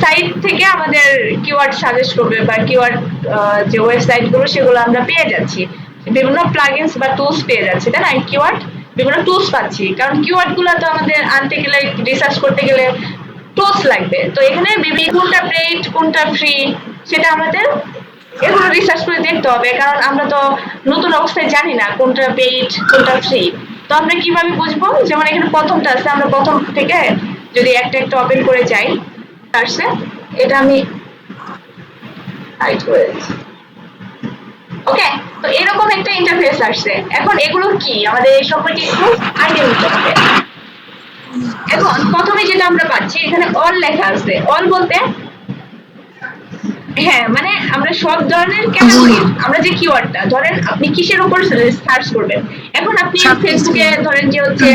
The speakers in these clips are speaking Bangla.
সাইট থেকে আমাদের কিওয়ার্ড সাজেস্ট করবে বা কিওয়ার্ড যে ওয়েবসাইট গুলো সেগুলো আমরা পেয়ে যাচ্ছি, বিভিন্ন প্লাগইনস বা টুলস পেয়ে যাচ্ছি, তাই না? কিওয়ার্ড বিভিন্ন টুলস পাচ্ছি, কারণ কিওয়ার্ড গুলো তো আমাদের আনতে গেলে, রিসার্চ করতে গেলে টুলস লাগবে। তো এখানে কোনটা পেইড কোনটা ফ্রি সেটা আমাদের এগুলো রিসার্চ করে দেখতে হবে, কারণ আমরা তো নতুন অবস্থায় জানি না কোনটা পেইড কোনটা ফ্রি। তো আমরা কিভাবে বুঝবো? যেমন এখানে প্রথমটা আছে, আমরা প্রথম থেকে যদি একটা একটা ওপেন করে যাই, আসছে এটা আমি হাইড করে দিচ্ছি। ওকে, তো এরকম একটা ইন্টারফেস আসছে। এখন এগুলো কি আমাদের এই সম্পর্কে একটু আইডিয়া নিতে হবে। এখন প্রথমে যেটা আমরা পাচ্ছি এখানে অল লেখা আছে। অল বলতে হ্যাঁ, মানে আমরা সব ধরনের ক্যাটাগরি, আমরা যে কিওয়ার্ডটা ধরেন আপনি কিসের উপর সার্চ করবেন। এখন আপনি ফেসবুকে ধরেন যে হচ্ছে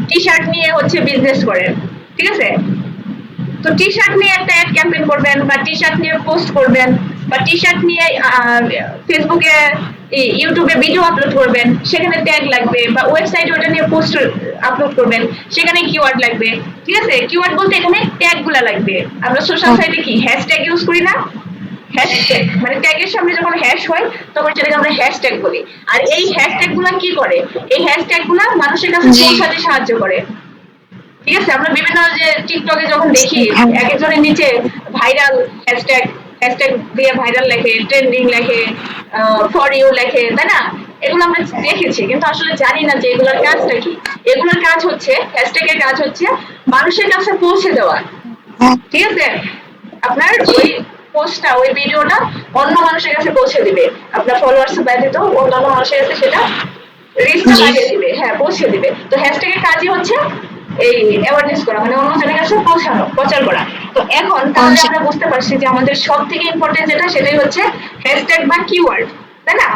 টি শার্ট নিয়ে হচ্ছে বিজনেস করেন, ঠিক আছে? তো টি শার্ট নিয়ে একটা অ্যাড ক্যাম্পেইন করবেন বা টি শার্ট নিয়ে পোস্ট করবেন বা টি শার্ট নিয়ে ফেসবুকে ইউটিউবে ভিডিও আপলোড করবেন, সেখানে ট্যাগ লাগবে, বা ওয়েবসাইটে ওটা নিয়ে পোস্ট আপলোড করবেন, সেখানে কিওয়ার্ড লাগবে, ঠিক আছে? কিওয়ার্ড বলতে এখানে ট্যাগ গুলা লাগবে। আমরা সোশ্যাল সাইটে কি হ্যাশট্যাগ ইউজ করি না? হ্যাশট্যাগ মানে ট্যাগের সামনে যখন হ্যাশ হয় তখন সেটাকে আমরা হ্যাশট্যাগ বলি। আর এই হ্যাশট্যাগ গুলা কি করে? এই হ্যাশট্যাগ গুলা মানুষের কাছে পৌঁছাতে সাহায্য করে, ঠিক আছে? আমরা বিভিন্ন যে টিকটকে যখন দেখি এক একজনের নিচে ভাইরাল হ্যাশট্যাগ, হ্যাশট্যাগ দিয়ে ভাইরাল লেখে, ট্রেন্ডিং লেখে, ফর ইউ লেখে, তাই না? এগুলো আমরা দেখেছি, কিন্তু আসলে জানি না যে এগুলোর কাজটা কি। এগুলোর কাজ হচ্ছে, হ্যাশট্যাগের কাজ হচ্ছে মানুষের কাছে পৌঁছে দেওয়া, ঠিক আছে? আপনার ওই পোস্টটা, ওই ভিডিওটা অন্য মানুষের কাছে পৌঁছে দিবে, আপনার ফলোয়ার্স ব্যতীত অন্য মানুষের কাছে সেটা রিচটা লাগিয়ে দিবে, হ্যাঁ পৌঁছে দিবে। তো হ্যাশট্যাগের কাজই হচ্ছে এই অ্যাওয়ারনেস করা, মানে অন্যজনের কাছে পৌঁছানো, প্রচার করা। তো এখন তাহলে আমরা বুঝতে পারছি যে আমাদের সব থেকে ইম্পর্টেন্ট যেটা সেটাই হচ্ছে হ্যাশট্যাগ বা কিওয়ার্ড, তাই না?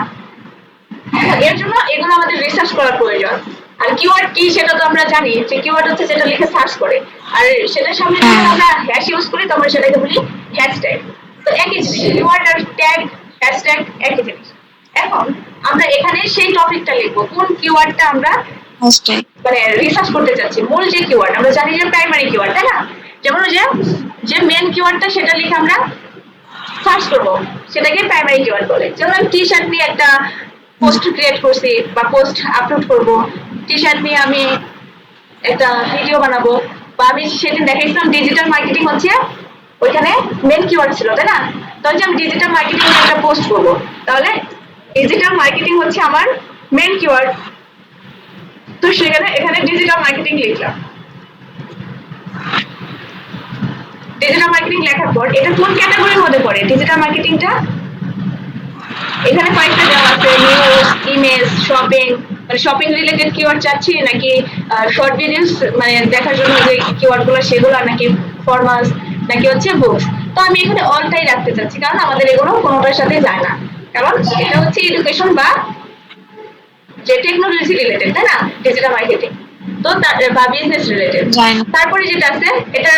এর জন্য এগুলো আমাদের রিসার্চ করা প্রয়োজন। আর কিওয়ার্ড কি সেটা তো আমরা জানি যে কিওয়ার্ড হচ্ছে যেটা লিখে সার্চ করে, আর সেটার সামনে যখন আমরা হ্যাশ ইউজ করি তখন সেটাকে বলি হ্যাশট্যাগ। তো একই জিনিস, কিওয়ার্ড আর ট্যাগ, হ্যাশট্যাগ একই জিনিস। এখন আমরা এখানে সেই টপিকটা লিখবো, কোন কিওয়ার্ডটা আমরা মানে রিসার্চ করতে চাচ্ছি। মূল যে কিওয়ার্ড আমরা জানি যে প্রাইমারি কিওয়ার্ড, তাই না? যেমন যে মেন কিওয়ার্ডটা সেটা লিখে আমরা সার্চ করবো, সেটাকে প্রাইমারি কিওয়ার্ড বলে। যেমন আমি টি শার্ট নিয়ে একটা পোস্ট ক্রিয়েট করছি বা পোস্ট আপলোড করব, টি শার্ট নিয়ে আমি একটা ভিডিও বানাবো, বা আমি সেদিন দেখাইছিলাম ডিজিটাল মার্কেটিং হচ্ছে ওইখানে মেন কিওয়ার্ড ছিল, তাই না? তাহলে আমি ডিজিটাল মার্কেটিং নিয়ে একটা পোস্ট করবো, তাহলে ডিজিটাল মার্কেটিং হচ্ছে আমার মেন কিওয়ার্ড। তো সেখানে এখানে ডিজিটাল মার্কেটিং লিখলাম। ডিজিটাল মার্কেটিং লেখার পর এটা কোন ক্যাটাগরির মধ্যে পড়ে ডিজিটাল মার্কেটিংটা? এখানে কয়েকটা দেওয়া আছে, নিউজ, ইমেজ, শপিং, মানে শপিং রিলেটেড কিওয়ার্ড চাচ্ছি, নাকি শর্ট ভিডিওস মানে দেখার জন্য যে কিওয়ার্ড গুলো সেগুলো, নাকি ফরমাস, নাকি হচ্ছে বুকস। তো আমি এখানে অলটাই রাখতে চাচ্ছি, কারণ আমাদের এগুলো কোনোটার সাথে যায় না, কারণ এটা হচ্ছে এডুকেশন বা যে টেকনোলজি রিলেটেড, তাই না? ডিজিটাল মার্কেটিং তো বা বিজনেস রিলেটেড। তারপরে যেটা আছে এটা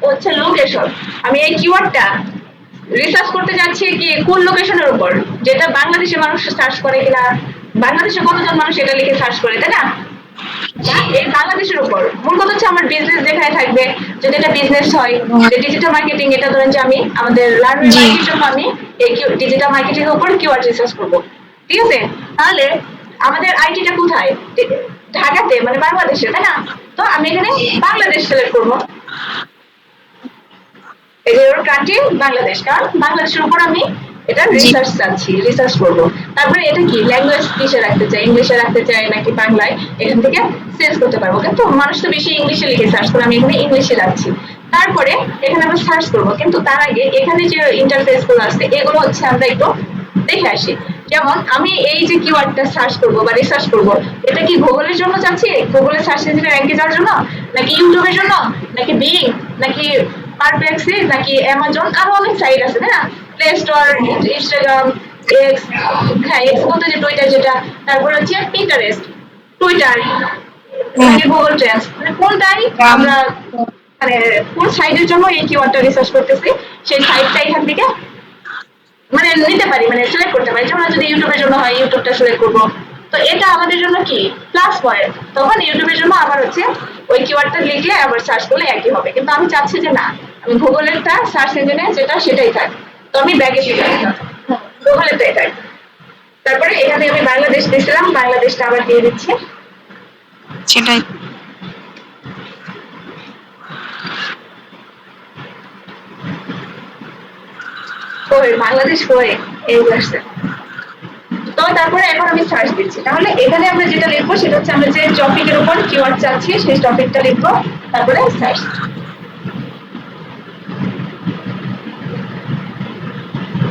হচ্ছে লোকেশন। আমি এই কিওয়ার্ডটা রিসার্চ করতে যাচ্ছি কি কোন লোকেশনের উপর, যেটা বাংলাদেশের মানুষ সার্চ করে কিনা, বাংলাদেশে কতজন মানুষ এটা লিখে সার্চ করে, তাই না? এই বাংলাদেশের উপর মূল কথা হচ্ছে আমার বিজনেস যেখানে থাকবে, যদি এটা বিজনেস হয় যে ডিজিটাল মার্কেটিং, এটা ধরেন যে আমি আমাদের লার্নিং লাইফের জন্য আমি এই ডিজিটাল মার্কেটিং এর উপর কিওয়ার্ড রিসার্চ করব, ঠিক আছে? তাহলে আমাদের আইটিটা কোথায়? ঢাকাতে, মানে বাংলাদেশে, তাই না? তো আমি এখানে বাংলাদেশ সিলেক্ট করবো, এই যে কান্ট্রি বাংলাদেশ, কারণ বাংলাদেশের উপর আমি এটা রিসার্চ চাচ্ছি, রিসার্চ করব। তারপরে এটা কি ল্যাঙ্গুয়েজ কিসে রাখতে চাই, ইংলিশে রাখতে চাই নাকি বাংলায়, এখান থেকে চেঞ্জ করতে পারবো। কিন্তু মানুষ তো বেশি ইংলিশে লিখে সার্চ করে, আমি এখানে ইংলিশে রাখছি। তারপরে এখানে আমরা সার্চ করব, কিন্তু তার আগে এখানে যে ইন্টারফেস গুলো আছে এগুলো হচ্ছে আমরা একটু দেখে আসি। যেমন আমি এই যে কিওয়ার্ডটা সার্চ করব বা রিসার্চ করব, এটা কি গুগলের জন্য চাচ্ছি, গুগলের সার্চ ইঞ্জিনে র্যাঙ্কে যাওয়ার জন্য, নাকি ইউটিউবের জন্য, নাকি বিং, নাকি পারপ্লেক্সি, নাকি অ্যামাজন, আরো অনেক সাইট আছে, তাই না? প্লে স্টোর, ইনস্টাগ্রাম, এক্স, হ্যাঁ এক্স বলতে যে টুইটার যেটা, তারপর হচ্ছে পিন্টারেস্ট, টুইটার, নাকি গুগল ট্রেন্ডস, মানে কোনটাই আমরা মানে কোন সাইটের জন্য এই কিওয়ার্ডটা রিসার্চ করতেছি সেই সাইটটা এখান থেকে মানে নিতে পারি, মানে সিলেক্ট করতে পারি। যেমন যদি ইউটিউবের জন্য হয় ইউটিউবটা সিলেক্ট করবো। তো এটা আমাদের জন্য কি প্লাস পয়েন্ট, তখন ইউটিউবের জন্য আবার হচ্ছে ওই কিওয়ার্ডটা লিখলে আবার সার্চ করলে একই হবে। কিন্তু আমি চাচ্ছি যে না, আমি গুগলেরটা সার্চ ইঞ্জিনে যেটা সেটাই থাক, তো আমি ব্যাগে দিলাম, গুগলেরটাই থাক। তারপরে এখানে আমি বাংলাদেশ দিয়েছিলাম, বাংলাদেশটা আবার দিয়ে দিচ্ছি। সেটাই বাংলাদেশ কই এই আসছে। তো তারপরে এখন আমি সার্চ দিচ্ছি, তাহলে এখানে আমরা যেটা লিখবো সেটা হচ্ছে আমরা যে টপিকের উপর কিওয়ার্ড চাচ্ছি সেই টপিকটা লিখবো, তারপরে সার্চ।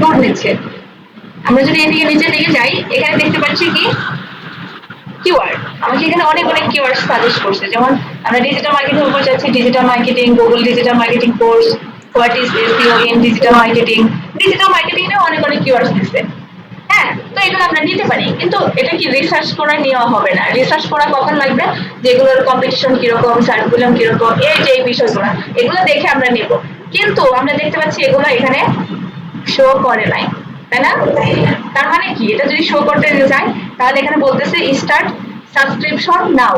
নোট নিচ্ছে। আমরা যদি এদিকে নিচে দিকে যাই, এখানে দেখতে পাচ্ছি কি কিওয়ার্ড, আমাকে এখানে অনেক অনেক কিওয়ার্ড সাজেস্ট করছে। যেমন আমরা ডিজিটাল মার্কেটিং উপর যাচ্ছি, digital marketing, Google digital marketing course, what is SEO in digital marketing. Digital marketing এ অনেক অনেক কিওয়ার্ড দিচ্ছে। হ্যাঁ, তো এগুলো আমরা নিতে পারি, কিন্তু এটা কি রিসার্চ করে নেওয়া হবে না। রিসার্চ করা কখন লাগবে, যেগুলোর কম্পিটিশন কিরকম, সার্কুলাম কিরকম, এই যে এই বিষয়গুলো, এগুলো দেখে আমরা নেব। কিন্তু আমরা দেখতে পাচ্ছি এগুলো এখানে শো করে নাই, তাই না? তার মানে কি, এটা যদি শো করতে চাই তাহলে এখানে বলতেছে স্টার্ট সাবস্ক্রিপশন নাও।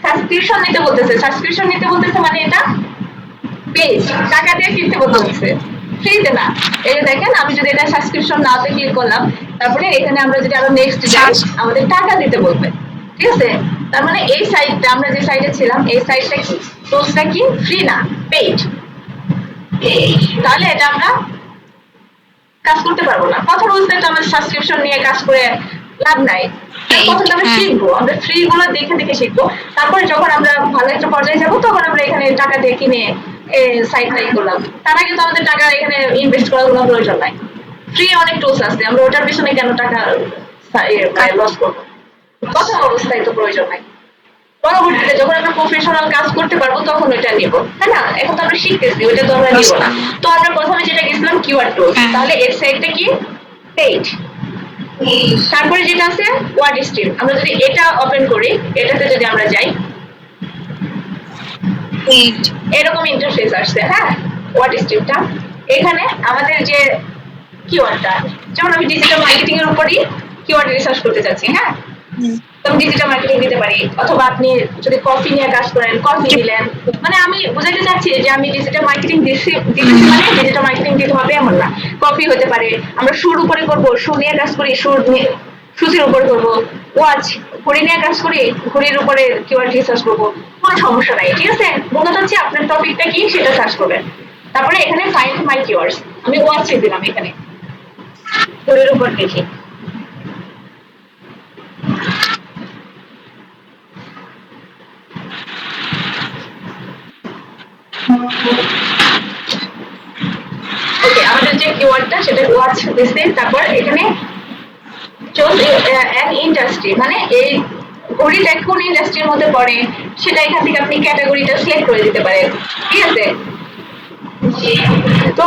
সাবস্ক্রিপশন নিতে বলতেছে, সাবস্ক্রিপশন নিতে বলতেছে মানে এটা পেজ টাকা দিয়ে কিনতে বলতেছে, ফ্রিতে না। এই যে দেখেন, আমি যদি এটা সাবস্ক্রিপশন নাওতে ক্লিক করলাম, তারপরে এখানে আমরা যদি আরো নেক্সট যাই, আমাদের টাকা দিতে বলবে। ঠিক আছে, তার মানে এই সাইটটা, আমরা যে সাইটে ছিলাম এই সাইটটা কি, সোর্সটা কি, ফ্রি না, পেইড। তাহলে এটা আমরা কাজ করতে পারবো না। কথা বলতে তো আমাদের সাবস্ক্রিপশন নিয়ে কাজ করে লাভ নাই। প্রথমে আমরা শিখবো, আমরা ফ্রি গুলো দেখে দেখে শিখবো। তারপরে যখন আমরা ভালো একটা পর্যায়ে যাবো, তখন আমরা এখানে টাকা দিয়ে কিনে সাইটটাই করলাম। তার আগে তো আমাদের টাকা এখানে ইনভেস্ট করার কোনো প্রয়োজন নাই। ফ্রি অনেক টুলস আছে, আমরা ওটার পিছনে কেন টাকা লস করবো? প্রথম অবস্থায় তো প্রয়োজন নাই। পরবর্তীতে যখন আমরা প্রফেশনাল কাজ করতে পারবো তখন ওইটা নিব, তাই না? এখন তো আমরা শিখতেছি, ওইটা তো আমরা নিব না। তো আমরা প্রথমে যেটা গেছিলাম কিওয়ার্ড টুলস, তাহলে এর সাইডটা কি, পেইড। তারপরে যেটা আছে ওয়ার্ড স্ট্রিম, আমরা যদি এটা ওপেন করি, এটাতে যদি আমরা যাই, এরকম ইন্টারফেস আসছে। হ্যাঁ, ওয়ার্ড স্ট্রিমটা এখানে আমাদের যে কিওয়ার্ডটা, যেমন আমি ডিজিটাল মার্কেটিং এর উপরই কিওয়ার্ড রিসার্চ করতে চাচ্ছি। হ্যাঁ, আমি ডিজিটাল মার্কেটিং দিতে পারি, অথবা আপনি যদি কফি নিয়ে কাজ করেন, কফি দিলেন। মানে আমি বুঝাতে চাচ্ছি যে আমি ডিজিটাল মার্কেটিং দিচ্ছি মানে ডিজিটাল মার্কেটিং দিতে হবে এমন না। কফি হতে পারে, আমরা শুর উপরে করবো, শুর নিয়ে কাজ করি, সুতির উপরে করবো। ওয়াচ, ঘড়ি নিয়ে কাজ করি, ঘড়ির উপরে কিওয়ার্ড রিসার্চ করবো, কোনো সমস্যা নাই। ঠিক আছে, মূলত হচ্ছে আপনার টপিকটা কি সেটা সার্চ করবেন। তারপরে এখানে ফাইন্ড মাই কিওয়ার্ডস, আমি ওয়াচ দিলাম, এখানে ঘড়ির উপর দেখি। ওকে, আমাদের যে কিওয়ার্ডটা সেটা ওয়াচ দিচ্ছি। তারপর এখানে চুজ অ্যান ইন্ডাস্ট্রি, মানে এই ঘড়িটা কোন ইন্ডাস্ট্রির মধ্যে পড়ে সেটা এখান থেকে আপনি ক্যাটাগরিটা সিলেক্ট করে দিতে পারেন। ঠিক আছে, তো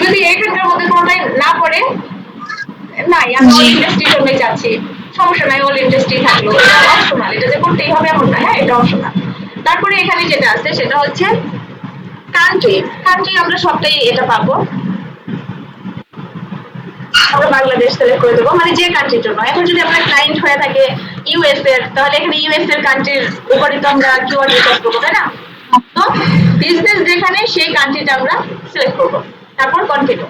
যদি এখানকার মধ্যে কোনোটাই না পড়ে, নাই আমি অল ইন্ডাস্ট্রির জন্য চাচ্ছি, সমস্যা নাই, অল ইন্ডাস্ট্রি থাকলো, এটা অপশনাল, এটা যে করতেই হবে এমন না। হ্যাঁ, এটা অপশনাল। তারপরে এখানে যেটা আছে সেটা হচ্ছে কান্ট্রি। কান্ট্রি আমরা সবটাই এটা পাবো, আমরা বাংলাদেশ সিলেক্ট করে দেবো, মানে যে কান্ট্রির জন্য। এখন যদি আপনার ক্লায়েন্ট হয়ে থাকে ইউএস এর, তাহলে এখানে ইউএস এর কান্ট্রির উপরে তো আমরা কিওয়ার্ড রিসার্চ করবো, তাই না? তো বিজনেস যেখানে সেই কান্ট্রিটা আমরা সিলেক্ট করবো, তারপর কন্টিনিউ।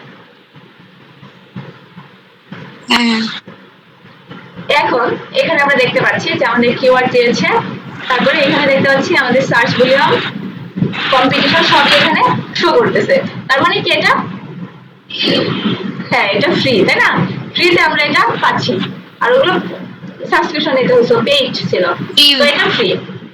এখন এখানে আমরা দেখতে পাচ্ছি যে আমাদের কিওয়ার্ড দিয়েছে, তারপরে এখানে দেখতে পাচ্ছি আমাদের সার্চ ভলিউম, কম্পিটিশন সবই এখানে শো করতেছে। তার মানে কি এটা, হ্যাঁ এটা ফ্রি, তাই না? ফ্রিতে আমরা এটা পাচ্ছি, আর ওগুলো সাবস্ক্রিপশন নিতে হচ্ছে, পেইড ছিল, তো এটা ফ্রি।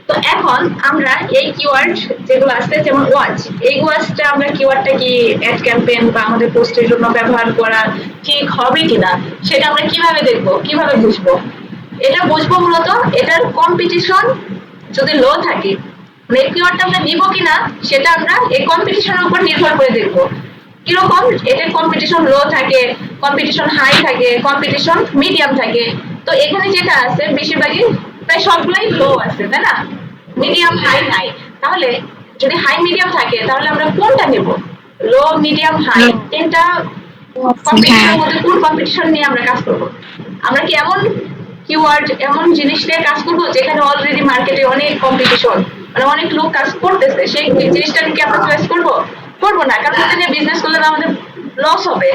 তো এখন আমরা এই কিওয়ার্ড যেগুলো আছে, যেমন ওয়াচ, এই ওয়াচটা আমরা কিওয়ার্ডটা কি অ্যাড ক্যাম্পেইন বা আমাদের পোস্টের জন্য ব্যবহার করা ঠিক হবে কিনা সেটা আমরা কিভাবে দেখবো, কিভাবে বুঝবো? এটা বুঝবো মূলত এটার কম্পিটিশন যদি লো থাকে, মানে এই কিওয়ার্ডটা আমরা নিব কিনা সেটা আমরা এই কম্পিটিশনের উপর নির্ভর করে দেখবো। কিরকম, এটার কম্পিটিশন লো থাকে, কম্পিটিশন হাই থাকে, কম্পিটিশন মিডিয়াম থাকে। তো এখানে যেটা আছে বেশিরভাগই প্রায় সবগুলাই লো আছে, তাই না? মিডিয়াম হাই নাই। তাহলে যদি হাই মিডিয়াম থাকে তাহলে আমরা কোনটা নেব, লো মিডিয়াম হাই, তিনটা কম্পিটিশনের মধ্যে কোন কম্পিটিশন নিয়ে আমরা কাজ করব? আমরা কি এমন কিওয়ার্ড এমন জিনিস নিয়ে কাজ করবো যেখানে অলরেডি মার্কেটে অনেক কম্পিটিশন, মানে অনেক লোক কাজ করতেছে, সেই জিনিসটা কি আমরা চয়েস করবো? করবো না, কারণ ওটা নিয়ে বিজনেস করলে তো আমাদের লস হবে।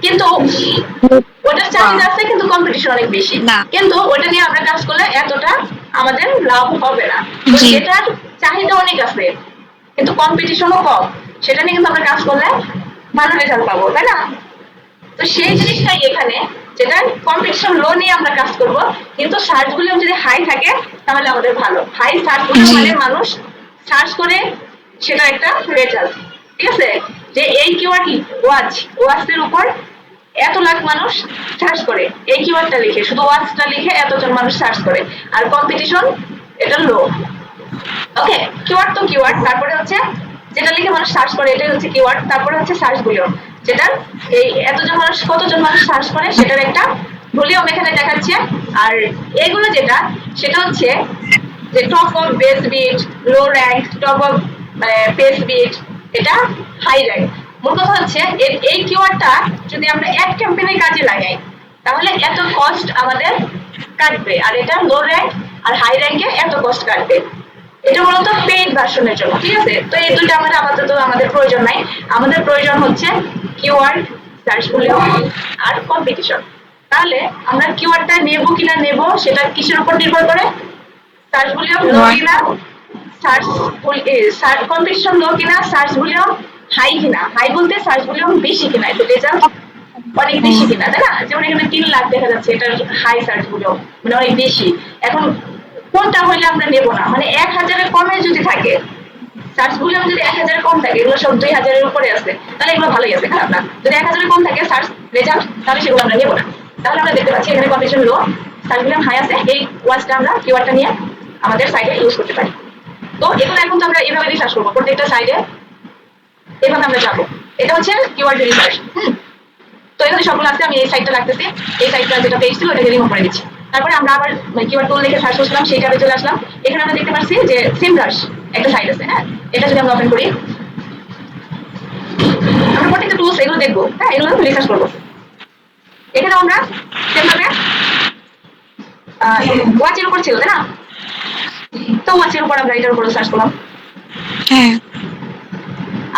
কিন্তু ওটার চাহিদা আছে কিন্তু কম্পিটিশন অনেক বেশি, না। কিন্তু ওটা নিয়ে আমরা কাজ করলে এতটা আমাদের লাভ হবে না। তো জি। যেটার চাহিদা অনেক আছে কিন্তু কম্পিটিশনও কম, সেটা নিয়ে কিন্তু আমরা কাজ করলে ভালো রেজাল্ট পাবো, তাই না? তো সেই জিনিসটাই এখানে, যেটা কম্পিটিশন লো নিয়ে আমরা কাজ করব, কিন্তু সার্চ ভলিউম যদি হাই থাকে তাহলে আমাদের ভালো। হাই সার্চ ভলিউম মানে মানুষ সার্চ করে, সেটা একটা রেজাল্ট। ঠিক আছে, যে এই কিওয়ার্ড ওয়াচের উপর এত লাখ মানুষ সার্চ করে, এই কিওয়ার্ডটা লিখে, শুধু ওয়াচটা লিখে এতজন মানুষ সার্চ করে, আর কম্পিটিশন এটা লো। ওকে, কিওয়ার্ড তো কিওয়ার্ড, তারপরে হচ্ছে যেটা লিখে মানুষ সার্চ করে এটাই হচ্ছে কিওয়ার্ড, তারপরে হচ্ছে সার্চ ভলিউম, যেটা এই এতজন মানুষ কতজন মানুষ সার্চ করে সেটার একটা ভলিউম এখানে দেখাচ্ছে। আর এগুলো যেটা, সেটা হচ্ছে যে top of base bid, low rank, top of page bid, এটা হাই র্যাঙ্ক। মূল কথা হচ্ছে এই কিওয়ার্ডটা যদি আমরা এক ক্যাম্পেইনের কাজে লাগাই তাহলে এত কস্ট আমাদের কাটবে, আর এটা লো র্যাঙ্ক আর হাই র্যাঙ্কে এত কস্ট কাটবে। এটা মূলত পেইড ভার্সনের জন্য। ঠিক আছে, তো এই দুইটা আমাদের আপাতত আমাদের প্রয়োজন নাই। আমাদের প্রয়োজন হচ্ছে কিওয়ার্ড, সার্চ ভলিউম আর কম্পিটিশন। তাহলে আমরা কিওয়ার্ডটা নেব কিনা নেব সেটা কিসের উপর নির্ভর করে? সার্চ ভলিউম লো কিনা, সার্চ কম্পিটিশন লো কিনা, সার্চ ভলিউম হাই কিনা। হাই বলতে সার্চ ভলিউম বেশি কিনা, একটু রেজাল্ট অনেক বেশি কিনা, তাই না? যেমন এখানে 3 লাখ দেখা যাচ্ছে, এটার হাই সার্চ ভলিউম মানে অনেক বেশি। এখন কোনটা হইলে আমরা নেব না, মানে 1000-এর কমে যদি থাকে, সার্চ ভলিউম যদি 1000-এর কম থাকে, এগুলো সব 2000-এর উপরে আছে, তাহলে এগুলো ভালোই আছে, খারাপ না। যদি 1000-এর কম থাকে সার্চ রেজাল্ট, তাহলে সেগুলো আমরা নেব না। তাহলে আমরা দেখতে পাচ্ছি এখানে কম্পিটিশন লো, সার্চ ভলিউম হাই আছে, এই ওয়াচটা আমরা কিওয়ার্ডটা নিয়ে আমাদের সাইটে ইউজ করতে পারি। তো এগুলো এখন তো আমরা এইভাবে রিসার্চ করবো, প্রত্যেকটা সাইডে এইভাবে আমরা যাবো। এটা হচ্ছে কিওয়ার্ড রিসার্চ। তো এখানে সবগুলো আছে, আমি এই সাইটটা রাখতেছি, এই সাইটটা যেটা পেজ ছিল ওটাকে রিমুভ করে দিচ্ছি। তারপরে আমরা আবার কিওয়ার্ড টুল লিখে সার্চ করছিলাম, সেই ট্যাবে চলে আসলাম। এখানে আমরা দেখতে পাচ্ছি যে সিমরাশ একটা সাইট আছে। হ্যাঁ, এটা যদি আমরা ওপেন করি, আমরা প্রত্যেকটা টুলস এগুলো দেখবো। হ্যাঁ, এগুলো রিসার্চ করবো। এখানে আমরা সেমভাবে ওয়াচের উপর ছিল, তাই না? তো ওয়াচের উপর আমরা এটার উপর সার্চ করলাম। হ্যাঁ,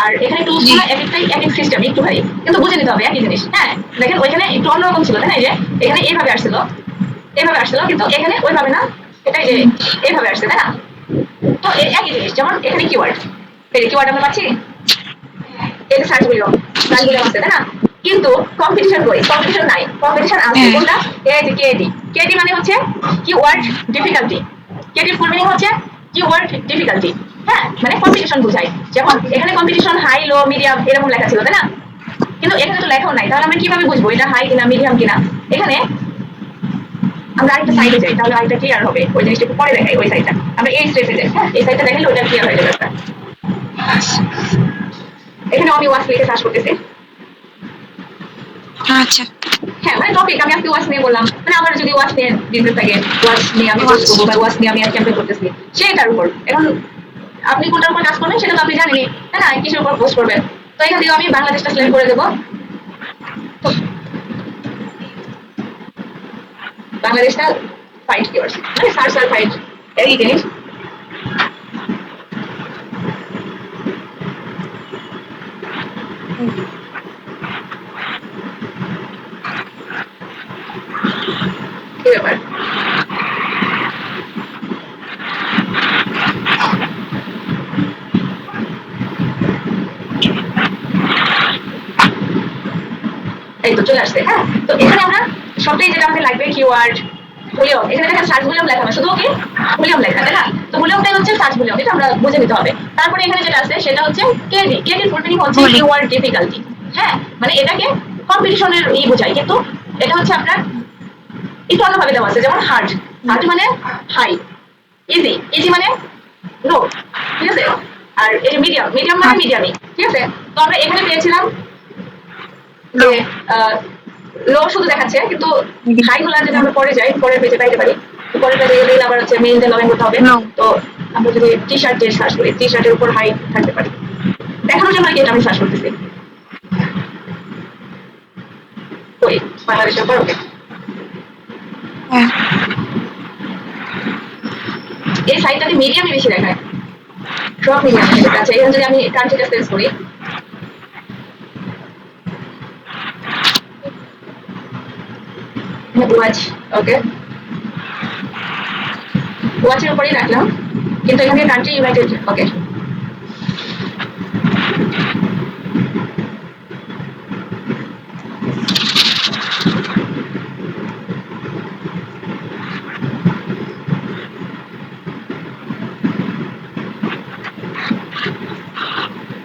আর এখানে টুলসগুলো এক একটাই এক এক সিস্টেম, একটু ভাই কিন্তু বুঝে নিতে হবে একই জিনিস। হ্যাঁ, দেখেন ওইখানে একটু অন্যরকম ছিল, তাই না? এই যে এখানে এইভাবে আসছিল, এইভাবে আসছিল, কিন্তু এখানে ওইভাবে না, এটা যে এইভাবে আসছে, তাই না? তো একই জিনিস, যেমন এখানে কিওয়ার্ড, এই কিওয়ার্ড আমরা পাচ্ছি, এই সার্চ ভলিউম আছে, তাই না? কিন্তু কম্পিটিশন কই? কম্পিটিশন নাই। কম্পিটিশন আছে কোনটা? এই যে কেডি। কেডি মানে হচ্ছে keyword difficulty. KD full meaning হচ্ছে কিওয়ার্ড ডিফিকাল্টি। হ্যাঁ, মানে কম্পিটিশন বোঝায়। যেমন এখানে কম্পিটিশন হাই, লো, মিডিয়াম এরকম লেখা ছিল, তাই না? কিন্তু এখানে তো লেখাও নাই, তাহলে আমরা কিভাবে বুঝবো এটা হাই কিনা মিডিয়াম কিনা? এখানে আমরা আরেকটা সাইডে যাই, তাহলে আরেকটা ক্লিয়ার হবে। ওই জিনিসটা একটু পরে দেখাই, ওই সাইডটা আমরা এই স্টেপে যাই। হ্যাঁ, এই সাইডটা দেখালে ওটা ক্লিয়ার হয়ে যাবে। এখানে আমি ওয়াচ লিখে সার্চ করতেছি। আচ্ছা। হ্যাঁ, মানে টপিক আমি আজকে ওয়াচ নিয়ে বললাম, মানে আমার যদি ওয়াচ নিয়ে বিজনেস থাকে, ওয়াচ নিয়ে আমি পোস্ট করবো বা ওয়াচ নিয়ে আমি ক্যাম্পেইন করতেছি, সেটার উপর। এখন আপনি কোনটার উপর কাজ করবেন সেটা তো আপনি জানেনই, তাই না? কিসের উপর পোস্ট করবেন। তো এখান থেকে আমি বাংলাদেশটা সিলেক্ট করে দেবো। বাংলাদেশটা ফাইট কিওয়ার্ডস, মানে সার্চ আর ফাইট এই জিনিস। কি ব্যাপার? এই তো চলে আসছে। হ্যাঁ, তো এখানে আমরা সবটাই যেটা আমাদের লাগবে কিওয়ার্ড ভলিউম, এখানে দেখেন সার্চ ভলিউম লেখা না, শুধু কি ভলিউম লেখা, তাই না? তো ভলিউমটাই হচ্ছে সার্চ ভলিউম, এটা আমরা বুঝে নিতে হবে। তারপরে এখানে যেটা আছে সেটা হচ্ছে কেডি। কেডি ফুল মিনিং হচ্ছে কিওয়ার্ড ডিফিকাল্টি। হ্যাঁ, মানে এটাকে কম্পিটিশনের বোঝায়, কিন্তু এটা হচ্ছে আপনার একটু অন্যভাবে দেওয়া আছে। যেমন হার্ড, হার্ড মানে হাই, ইজি, ইজি মানে লো, ঠিক আছে? আর এই যে মিডিয়াম, মিডিয়াম মানে মিডিয়ামই, ঠিক আছে? তো আমরা এখানে পেয়েছিলাম যে লো শুধু দেখাচ্ছে, কিন্তু হাই গুলা যদি আমরা পরে যাই, পরের পেজে পাইতে পারি। পরের পেজে গেলে আবার হচ্ছে মেইন লগ ইন করতে হবে। তো আমরা যদি টি শার্ট দিয়ে সার্চ করি, টি শার্টের উপর হাই থাকতে পারি, দেখানোর জন্য কি এটা আমি সার্চ করতেছি। ওই বাংলাদেশের উপর, ওকে। হ্যাঁ এই সাইডটাতে মিডিয়ামই বেশি দেখায়, সব মিডিয়াম। আচ্ছা এখানে যদি আমি কান্ট্রিটা সেন্স করি, ওয়াচ, ওকে ওয়াচের উপরেই রাখলাম, কিন্তু এখানে কান্ট্রি ইউনাইটেড, ওকে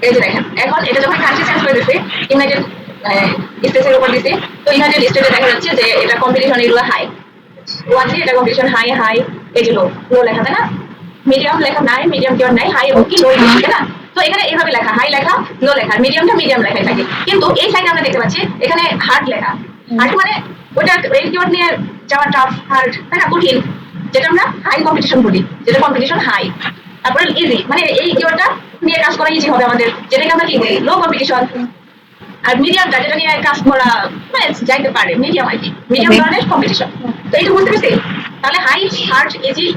এই যে দেখেন এখন এটা যখন কান্ট্রি চেঞ্জ করে দিছে ইউনাইটেড স্টেটসের উপর দিছে, তো ইউনাইটেড স্টেটে দেখা যাচ্ছে যে এটা কম্পিটিশন এগুলো হাই, ওয়াচে এটা কম্পিটিশন হাই হাই, এই যে লো লো লেখা তাই না, মিডিয়াম লেখা নাই, মিডিয়াম কিওয়ার্ড নাই, হাই এবং কি লো তাই না। তো এখানে এইভাবে লেখা, হাই লেখা, লো লেখা, মিডিয়ামটা মিডিয়াম লেখাই থাকে। কিন্তু এই সাইডে আমরা দেখতে পাচ্ছি এখানে হার্ড লেখা, হার্ড মানে ওটা এই কিওয়ার্ড নিয়ে যাওয়া টাফ, হার্ড তাই না, কঠিন, যেটা আমরা হাই কম্পিটিশন বলি, যেটা কম্পিটিশন হাই। তারপরে ইজি মানে এই কিওয়ার্ডটা নিয়ে কাজ করা ইজি হবে আমাদের, যেটাকে আমরা কি বলি লো কম্পিটিশন। আর মিডিয়ামটা যেটা নিয়ে কাজ করা মানে যাইতে পারে, মিডিয়াম আর কি, মিডিয়াম ধরনের কম্পিটিশন। তো এইটা বুঝতে পেরেছি। তাহলে হাই, হার্ড, ইজি,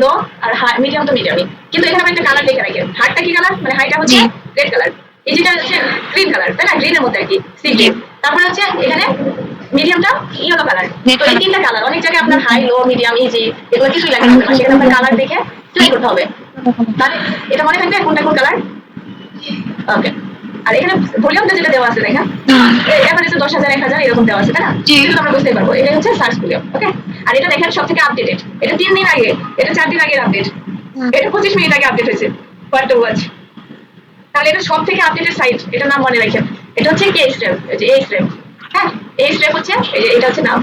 লো আর মিডিয়াম তো মিডিয়ামই। কিন্তু এখানে আমি একটা কালার দেখে রাখি, হার্ডটা কি কালার, মানে হাইটা হচ্ছে রেড কালার, ইজিটা হচ্ছে গ্রিন কালার তাই না, গ্রিনের মধ্যে আর কি, সি গ্রিন। তারপরে হচ্ছে এখানে মিডিয়ামটা ইয়েলো কালার। তো এই তিনটা কালার, অনেক জায়গায় আপনার হাই, লো, মিডিয়াম, ইজি এগুলো কিছুই লেখা থাকবে না, সেখানে আপনার কালার দেখে চুজ করতে হবে। তাহলে এটা মনে থাকবে কোনটা কোন কালার, ওকে। আর এখানে ভলিউমটা যেটা দেওয়া আছে দেখেন, এভারেজে 10,000 1,000 এরকম দেওয়া আছে তাই না, কিন্তু আমরা বুঝতে পারবো এটা হচ্ছে সার্চ ভলিউম, ওকে। আর এটা দেখেন সব থেকে আপডেটেড, এটা 3 দিন আগে, এটা 4 দিন আগের আপডেট, এটা 25 মিনিট আগে আপডেট হয়েছে কোয়ার্টার ওয়াচ। তাহলে এটা সব থেকে আপডেটেড সাইট, এটা নাম মনে রাখেন, এটা হচ্ছে কে স্ট্রেপ, এই যে এই স্ট্রেপ, হ্যাঁ এই স্ট্রেপ হচ্ছে এই যে এটা হচ্ছে নাম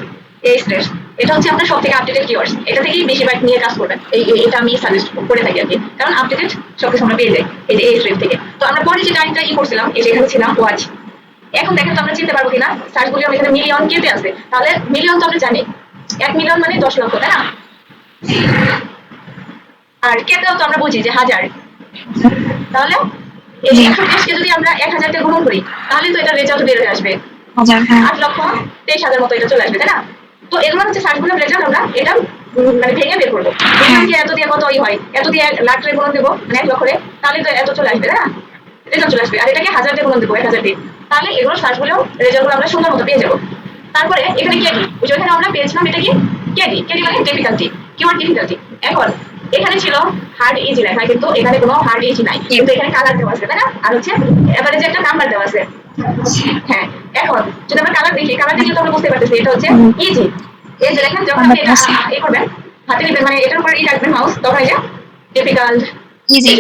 এই স্ট্রেপ, এটা হচ্ছে আপনার সব থেকে আপডেটেড কিওয়ার্ডস, এটা থেকেই বেশিরভাগ নিয়ে কাজ করবেন। এটা আমি সাজেস্ট করে থাকি আর কি, কারণ আপডেটেড সবকিছু আমরা পেয়ে যাই এই যে এই স্ট্রেপ থেকে। তো আমরা পরে যেটা আরেকটা করছিলাম, এই যে এখানে ছিলাম ওয়াচ। এখন দেখেন তো আমরা চিনতে পারবো কিনা, সার্চ ভলিউম এখানে মিলিয়ন কেতে আছে, তাহলে মিলিয়ন তো আমরা জানি 1 মিলিয়ন মানে 10 লক্ষ তাই না, আর কেতেও তো আমরা বুঝি যে হাজার। তাহলে এই যে 120 কে যদি আমরা 1000 তে গুণন করি, তাহলে তো এটা রেজাল্ট বের হয়ে আসবে 8,23,000 মতো এটা চলে আসবে তাই না। তো এগুলো হচ্ছে সার্চ ভলিউম রেজাল্ট, আমরা এটা মানে ভেঙে বের করবো, যে এত দিয়ে কত হয়, এত দিয়ে লাখ রে গুণন দেবো মানে 1 লক্ষরে, তাহলে তো এত চলে আসবে তাই না, রেজাল্ট চলে আসবে। আর এটাকে 1000 দিয়ে গুণন দেবো 1000 দিয়ে, তাহলে এগুলো সার্চ ভলিউম রেজাল্টগুলো আমরা সুন্দর মতো পেয়ে যাবো। তারপরে এখানে কেডি, ওইখানে আমরা পেয়েছিলাম এটা কি কেডি, কেডি মানে ডিফিকাল্টি, কিওয়ার্ড ডিফিকাল্টি। এখন এখানে ছিল হার্ড ইজি লেখা, কিন্তু এখানে কোনো হার্ড ইজি নাই, কিন্তু এখানে কালার দেওয়া আছে তাই না, আর হচ্ছে এভারেজে একটা নাম্বার দেওয়া আছে। হ্যাঁ এখন যদি আমরা কালার দেখি, কালার দেখলে তো আমরা বুঝতে পারতেছি এটা হচ্ছে ইজি। এই যে দেখেন যখন আপনি এটা এই করবেন, হাতে নেবেন মানে এটার উপর রাখবেন মাউস, তখন এই যে ডিফিকাল্ট, ইজি,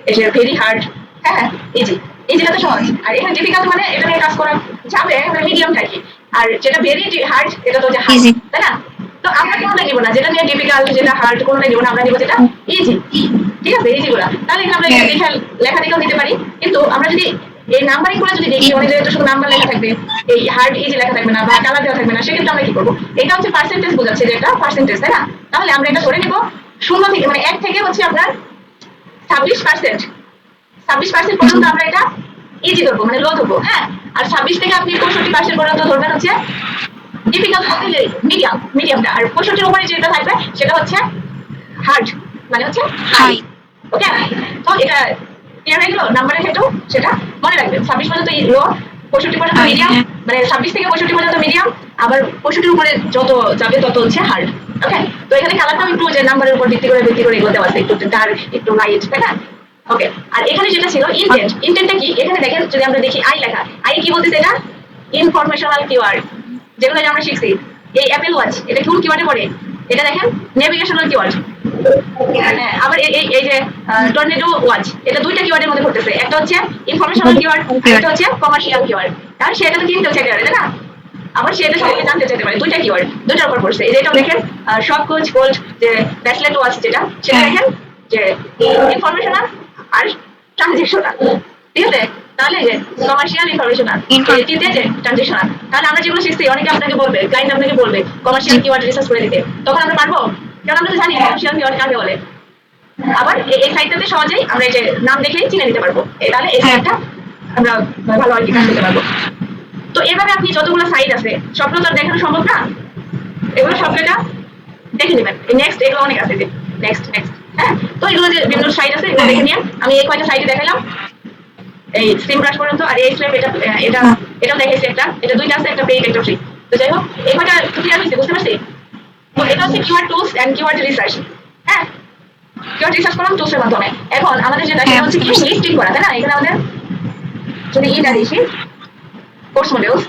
এই যে ভেরি হার্ড, হ্যাঁ ইজি, ইজিটা তো সহজ। আর এখানে ডিফিকাল্ট মানে এটা নিয়ে কাজ করা যাবে মানে মিডিয়ামটা কি, আর যেটা ভেরি হার্ড এটা তো যে হার্ড তাই না। তো আমরা কোনটা নিব না, যেটা নিয়ে ডিফিকাল্ট যেটা হার্ড কোনটা নিব না, আমরা নিব যেটা ইজি, ঠিক আছে ইজি গুলা। তাহলে এখানে আমরা লেখা দেখেও নিতে পারি, কিন্তু আমরা যদি এই নাম্বারিং গুলো যদি দেখি, অনেক জায়গায় তো শুধু নাম্বার লেখা থাকবে, এই হার্ড ইজি লেখা থাকবে না বা কালার দেওয়া থাকবে না, সেক্ষেত্রে আমরা কি করবো, এটা হচ্ছে পার্সেন্টেজ বোঝাচ্ছে যে এটা পার্সেন্টেজ তাই না। তাহলে আমরা এটা ধরে নিব 0 থেকে মানে 1 থেকে হচ্ছে আপনার 26%, 26% পর্যন্ত আমরা এটা ইজি ধরবো মানে লো ধরবো, হ্যাঁ। আর 26 থেকে আপনি 65% পর্যন্ত ধরবেন হচ্ছে ডিফিকাল্ট, মিডিয়াম, মিডিয়ামটা। আর 65 উপরে যেটা থাকবে সেটা হচ্ছে হার্ড মানে হচ্ছে হাই, ওকে। তো এটা ক্লিয়ার হয়ে গেল নাম্বারের ক্ষেত্রেও সেটা মনে রাখবেন, 26 পর্যন্ত লো, 65 পর্যন্ত মিডিয়াম, মানে 26 থেকে 65 পর্যন্ত মিডিয়াম, আবার 65 উপরে যত যাবে তত হচ্ছে হার্ড, ওকে। তো এখানে কালারটাও একটু যে নাম্বারের উপর ভিত্তি করে এগুলো দেওয়া আছে, একটু ডার্ক একটু লাইট তাই না, ওকে। আর এখানে যেটা ছিল ইনটেন্ট, ইনটেন্টটা কি, এখানে দেখেন যদি আমরা দেখি আই লেখা, আই কি বলতেছে, এটা ইনফরমেশনাল কিওয়ার্ড, যেগুলো আমরা শিখছি। এই অ্যাপল ওয়াচ এটা কোন কিওয়ার্ডে পড়ে, এটা দেখেন নেভিগেশনাল কিওয়ার্ড। আবার এই যে টর্নেডো ওয়াচ, এটা দুইটা কিওয়ার্ডের মধ্যে পড়তেছে, একটা হচ্ছে ইনফরমেশনাল কিওয়ার্ড, একটা হচ্ছে কমার্শিয়াল কিওয়ার্ড। তাহলে সেটা তো কিনতে চাইতে পারে তাই না, আবার সেটা সবাই জানতে চাইতে পারে, দুইটা কিওয়ার্ড দুইটার উপর পড়ছে। এই যে এটাও দেখেন সব কোচ গোল্ড যে ব্রেসলেট ওয়াচ যেটা, সেটা দেখেন যে ইনফরমেশনাল আর ট্রানজেকশনাল, ঠিক আছে। তাহলে যে কমার্শিয়াল ইনফরমেশনাল, এটিতে যে ট্রানজেকশনাল। তাহলে আমরা যেগুলো শিখছি, অনেকে আপনাকে বলবে, ক্লায়েন্ট আপনাকে বলবে কমার্শিয়াল কিওয়ার্ড রিসার্চ করে দিতে, তখন আমরা পারবো, কারণ আমরা তো জানি কমার্শিয়াল কিওয়ার্ড কাকে বলে। আবার এই সাইটটাতে সহজেই আমরা এই যে নাম দেখেই চিনে নিতে পারবো, তাহলে এই সাইটটা আমরা ভালো আর কি কাজ করতে পারবো। তো এভাবে আপনি যতগুলো সাইট আছে সবগুলো তো দেখানো সম্ভব না, এগুলো সবটা দেখে নেবেন নেক্সট এগুলো অনেক আছে যে নেক্সট হ্যাঁ তো এগুলো যে বিভিন্ন সাইট আছে এগুলো দেখে নিন আমি এই কয়টা সাইটে দেখালাম এই সিম ব্রাশ পর্যন্ত আর এই স্ল্যাব এটাও দেখাইছি একটা এটা দুইটা আছে একটা পেইড একটা ফ্রি তো যাই হোক এই কয়টা ক্লিয়ার হয়েছে বুঝতে পারছি তো এটা হচ্ছে keyword tools and keyword research হ্যাঁ কিওয়ার্ড রিসার্চ করলাম টুলসের মাধ্যমে এখন আমাদের যেটা সেটা হচ্ছে কি লিস্টিং করা তাই না এখানে আমাদের যদি এটা দেখি কোর্স মডেলস